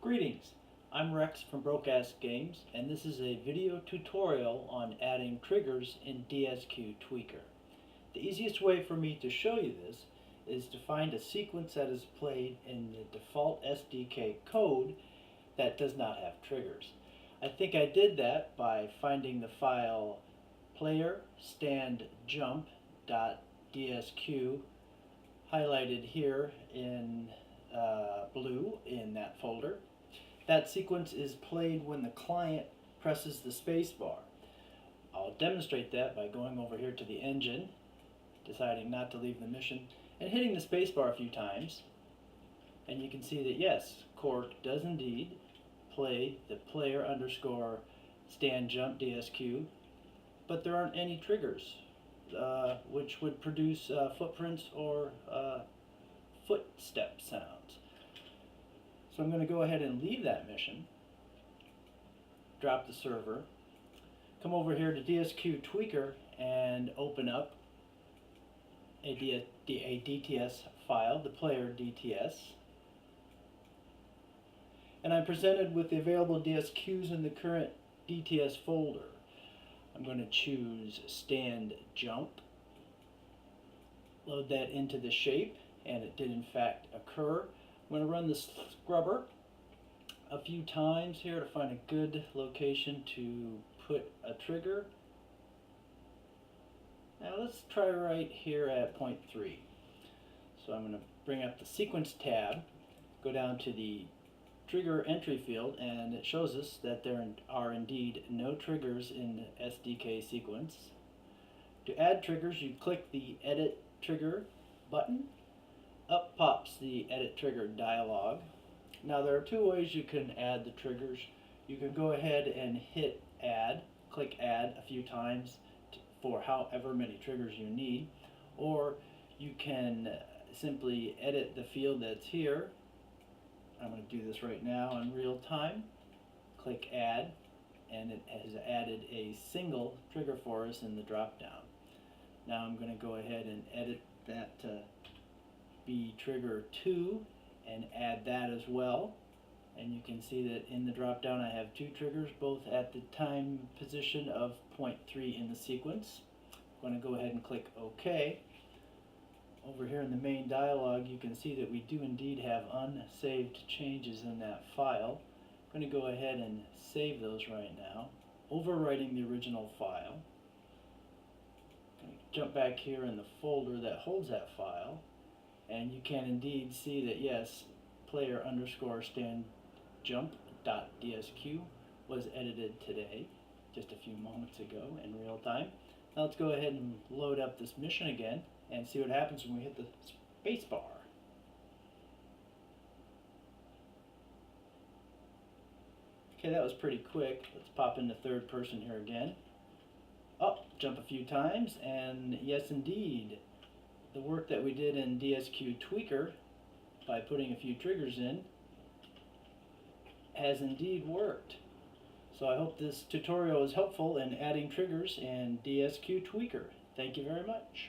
Greetings, I'm Rex from Brokeass Games, and this is a video tutorial on adding triggers in DSQTweaker. The easiest way for me to show you this is to find a sequence that is played in the default SDK code that does not have triggers. I think I did that by finding the file player stand jump.dsq highlighted here in blue in that folder. That sequence is played when the client presses the space bar. I'll demonstrate that by going over here to the engine, deciding not to leave the mission, and hitting the space bar a few times. And you can see that yes, Cork does indeed play the player underscore stand jump DSQ, but there aren't any triggers which would produce footprints or footstep sounds. So I'm going to go ahead and leave that mission, drop the server, come over here to DSQTweaker and open up a DTS file, the player DTS. And I'm presented with the available DSQs in the current DTS folder. I'm going to choose stand jump, load that into the shape, and it did in fact occur. I'm going to run the scrubber a few times here to find a good location to put a trigger. Now let's try right here at point 3. So I'm going to bring up the sequence tab, go down to the trigger entry field, and it shows us that there are indeed no triggers in the SDK sequence. To add triggers, you click the Edit Trigger button. Up pops the Edit Trigger dialog. Now there are two ways you can add the triggers. You can go ahead and hit Add, click Add a few times for however many triggers you need, or you can simply edit the field that's here. I'm going to do this right now in real time. Click Add, and it has added a single trigger for us in the drop down. Now I'm going to go ahead and edit that to be trigger 2 and add that as well. And you can see that in the drop down I have 2 triggers, both at the time position of point 3 in the sequence. I'm going to go ahead and click OK. Over here in the main dialog you can see that we do indeed have unsaved changes in that file. I'm going to go ahead and save those right now, overwriting the original file. I'm going to jump back here in the folder that holds that file, and you can indeed see that yes, player underscore stand jump.dsq was edited today, just a few moments ago in real time. Now let's go ahead and load up this mission again and see what happens when we hit the space bar. Okay, that was pretty quick. Let's pop into third person here again. Oh, jump a few times, and yes indeed, the work that we did in DSQTweaker by putting a few triggers in has indeed worked. So I hope this tutorial is helpful in adding triggers in DSQTweaker. Thank you very much.